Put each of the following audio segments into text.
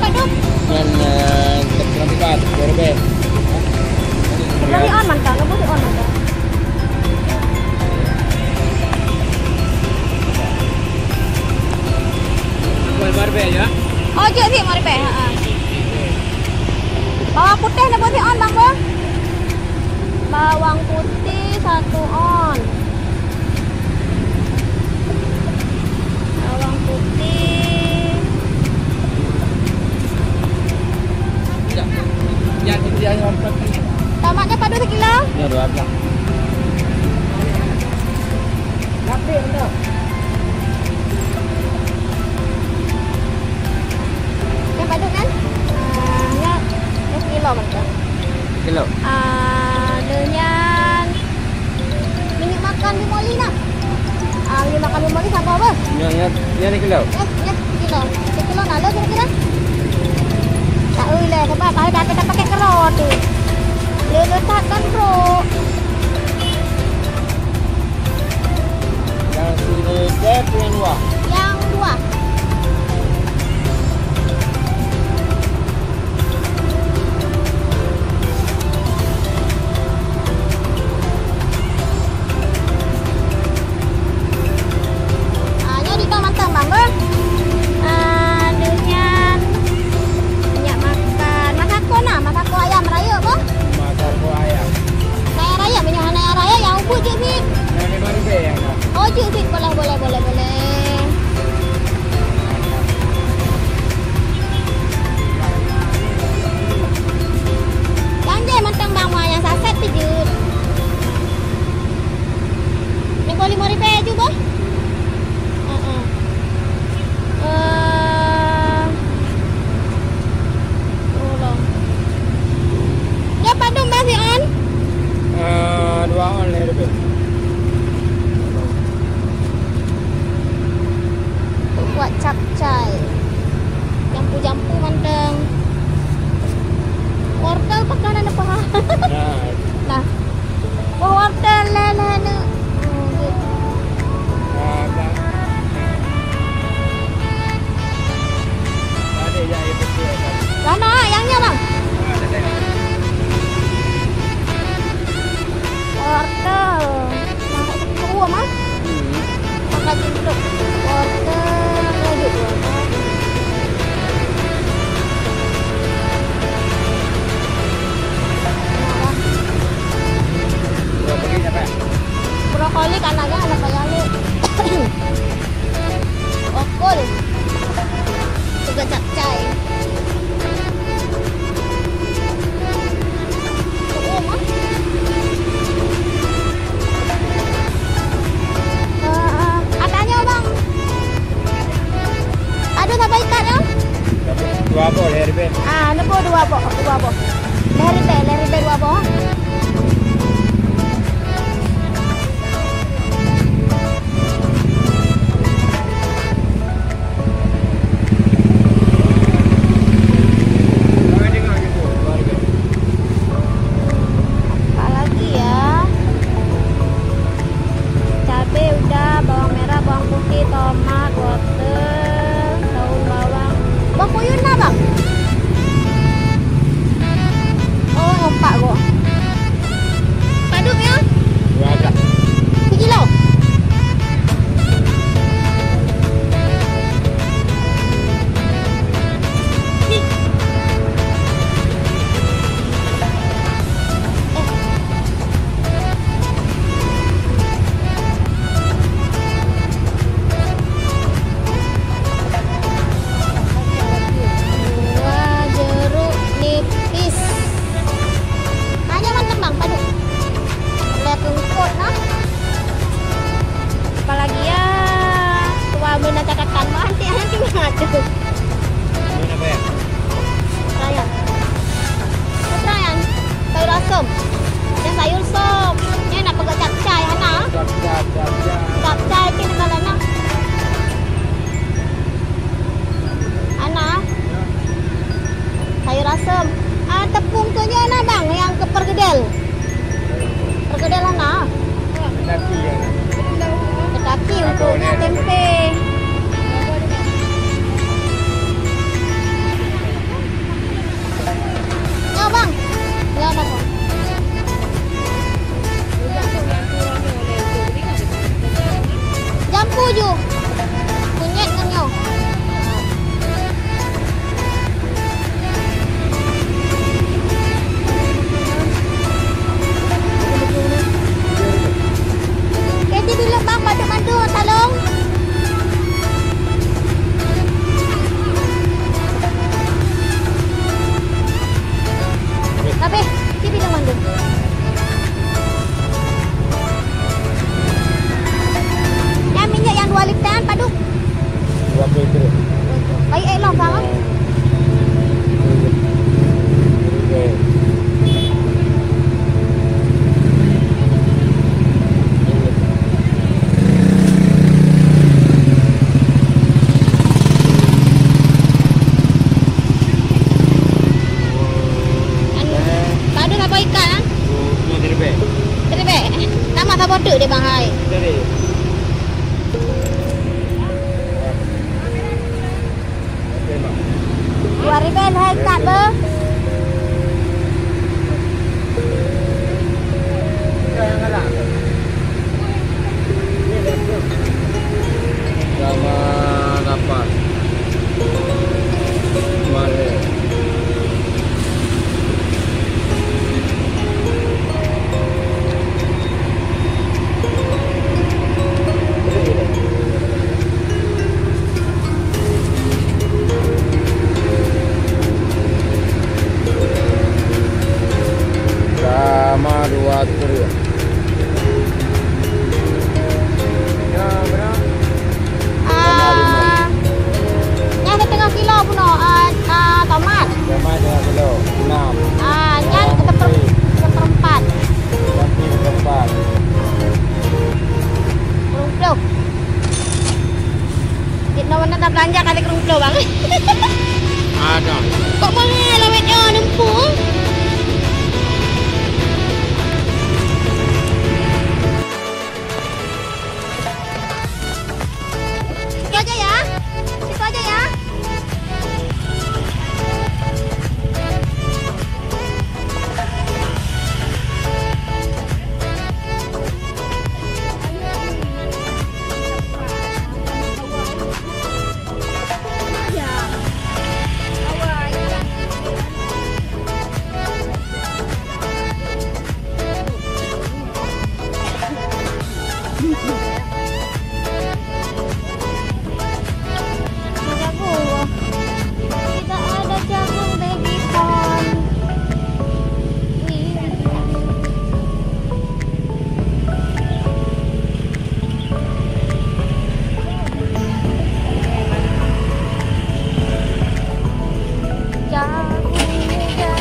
Pak Dum? Yang terpikat, berbe. Boleh on mantap, boleh on mantap. Buat berbe ya? Oh, je sih mari pe. Bawang putih nak boleh on bang Bang? Bawang putih 1 on. Bawang putih. Ya, dia yang 4 kilo. Tomatnya Pak Dum sekilo? Ya, 12. Rapi betul. Yang Pak Dum kan? Ya sekilo macam. Kilo. Dengan minyak makan di Moli nak. Minyak makan di Moli sama apa? Ya ni kilo. Ya sekilo. Sekilo nak lo kira-kira? Tak boleh sebab kalau dah kita pakai kerot tu. Letakkan bro. Yang sini dep yang 2. Yang 2. Nyari kau mantap bang ber. Dengan minyak makan. Masako ayam raya bang. Masako ayam. Naya raya, minyak naya raya yang ubud je sih. Yang 5 rupiah yang dah. Oh je sih, boleh. Yang je mantang bang Wah, yang saset tu je. Yang kau 5 rupiah je bang. Ya Pak Dum masih on? 2 on lebih. Buat capcay. Jampu-jampu manteng. Wortel pakanan apa? Nah. Oh, wortel lele ni. Ada yang betul. Sana yangnya bang. Wortel. Masuk semua mah. Makan jenduk. Wortel. Lanjut wortel. Brokoli kan aja anak bayali. Okul. Juga capcay. Oh, mah. Adanya bang. Aduh sampai ikannya. 2 bol herbe. Nebo 2 bol. Lerbe 2 bol. Tomat, wortel, daun bawang. Bang puyun lah bang. Oh, ngompak kok. Padum ya? 2 kilo. Apalagi ya tua benda catatan mah nanti ngaco. Ini apa ya? Rayan. Rayan. Sayur asam. Yang sayur sop. Ini nak pakai capcay hana. Capcay kini kalana. Ana. Sayur asam. Tepung tu nya na bang yang ke pergedel. Pergedel hana. Kedaki untuknya tempe. hai kat ber. Yang kalah. Sama dapat. Mari. Sama 2 triliun. Ya, berapa? Nya 1/2 kilo puno tomat. Tomat 2 kilo. 6. Nya seperempat. Tapi seperempat. Kerungplo. Kita mana dah belanja kali kerungplo bang. Ada. Kok mahal awetnya nempung? Situ aja ya. Situ aja ya. Tidak ada jagung baby corn. Jagung muda.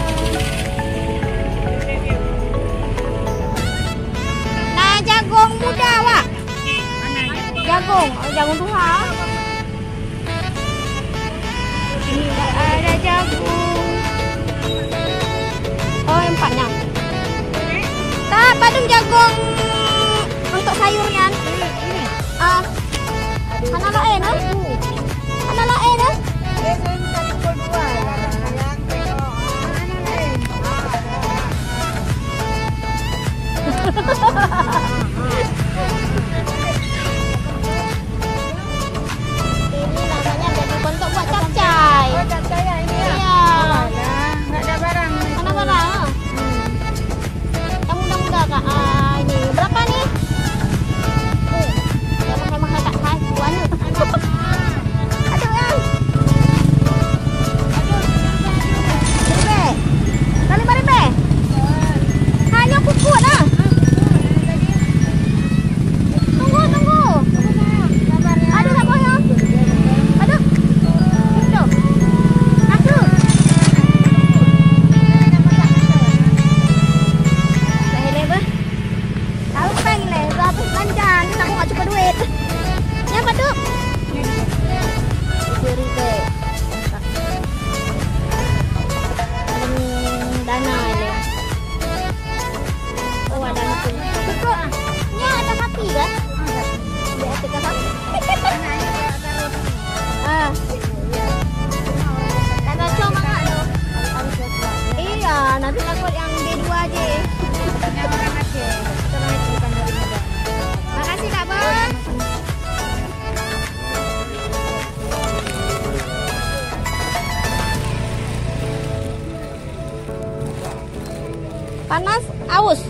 Nah, jagung muda, Wak. Jagung duha. Tidak ada jagung. Oh, empatnya. Tak, padung jagung untuk sayurnya. Mana lain, ah? Mana lain, ah? Ini namanya jagung untuk buat capcay. Iya. Nggak ada barang. Mana barang? Yang muda-muda kak. Ini berapa nih? Yang mahal-mahal kak. Hai, buan. Aduh ya. Balik be. Hanya kukut ah. Tunggu. Aduh, tak boleh ya. Aduh. Aduh. Aduh. Dah lebar. Tahu bang ni, berapa belanja? Kita aku nggak cukup duit. Ya, padu. Ribu. Dana ini. Oh, ada itu. Cukup. Ya, ada mati kan? Ya, kita kan. Kata cuma nggak lo? Iya, nanti takut yang B2 aja. Makasih Kak Bang. Panas, aus.